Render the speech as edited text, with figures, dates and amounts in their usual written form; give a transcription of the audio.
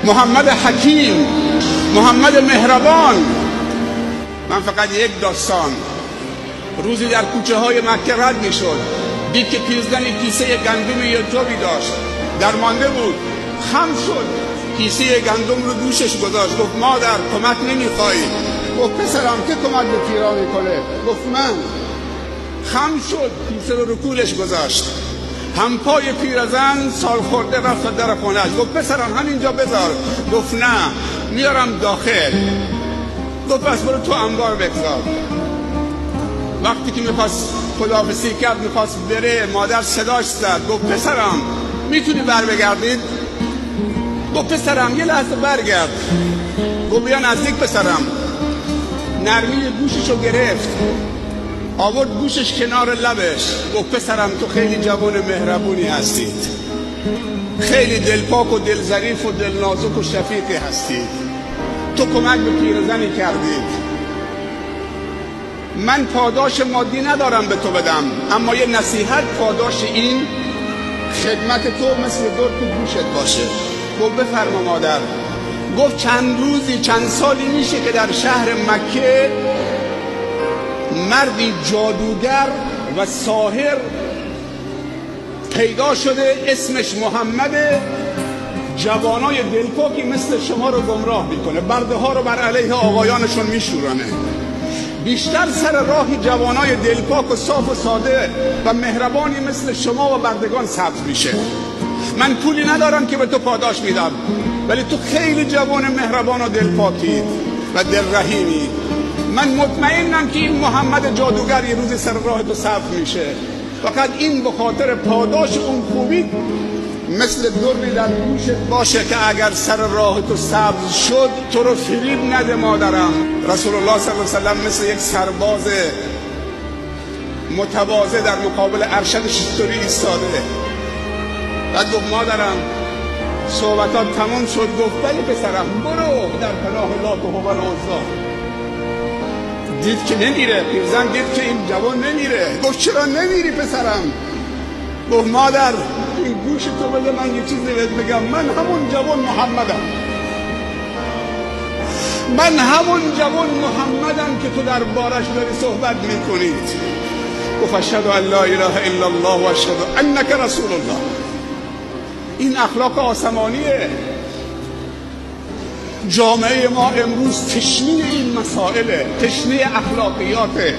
محمد حکیم، محمد مهربان. من فقط یک داستان، روزی در کوچه های مکه رد می شد، دید که پیرزنی کیسه گندم یوتوبی داشت، درمانده بود، خم شد، کیسه گندم رو دوشش گذاشت، گفت مادر کمک نمیخوایی؟ گفت پسرم که کمک به پیرا میکنه؟ گفت من. خم شد، کیسه رو کولش گذاشت، هم پای پیرزن سال خورده رفت در خونهش، گفت پسرم همینجا بذار. گفت نه میارم داخل. گفت پس برو تو انبار بگذار. وقتی که میخواست خداحافظی کرد، میخواست بره، مادر صداش زد، گفت پسرم میتونی بر بگردید؟ گفت پسرم یه لحظه برگرد. گفت بیا نزدیک پسرم. نرمی گوششو گرفت، آورد گوشش کنار لبش، گفت پسرم تو خیلی جوان مهربونی هستید، خیلی دلپاک و دل ظریف و دل نازک و شفیقی هستید، تو کمک به پیرزنی کردید. من پاداش مادی ندارم به تو بدم، اما یه نصیحت پاداش این خدمت تو مثل دور تو گوشت باشه. گفت بفرما مادر. گفت چند روزی چند سالی میشه که در شهر مکه مردی جادوگر و ساحر پیدا شده، اسمش محمد، جوانای دلپاکی مثل شما رو گمراه میکنه، برده ها رو بر علیه آقایانشون میشورانه. بیشتر سر راهی جوانای دلپاک و صاف و ساده و مهربانی مثل شما و بردگان سبز میشه. من پولی ندارم که به تو پاداش میدم، ولی تو خیلی جوان مهربان و دلپاکی و دلرحیمی. من مطمئنم که این محمد جادوگر یه روزی سر راه تو سبز میشه. فقط این به خاطر پاداش اون خوبی مثل دری در گوشت باشه که اگر سر راه تو سبز شد تو رو فریب نده مادرم. رسول الله صلی الله علیه و سلم مثل یک سرباز متواضع در مقابل ارشدش طوری ایستاده. بعد گفت مادرم صحبتات تمام شد؟ گفت بله پسرم، برو در پناه لات و هبل عزا. دید که نمیره، پیرزن دید که این جوان نمیره. گفت چرا نمیری پسرم؟ گفت مادر این گوش تو بده من یه چیزی بهت بگم، من همون جوان محمدم، من همون جوان محمدم که تو در بارش داری صحبت میکنید. گفت اشهد ان لا اله الا الله و اشهد انک رسول الله. این اخلاق آسمانیه. جامعه ما امروز تشنه این مسائله، تشنه اخلاقیاته.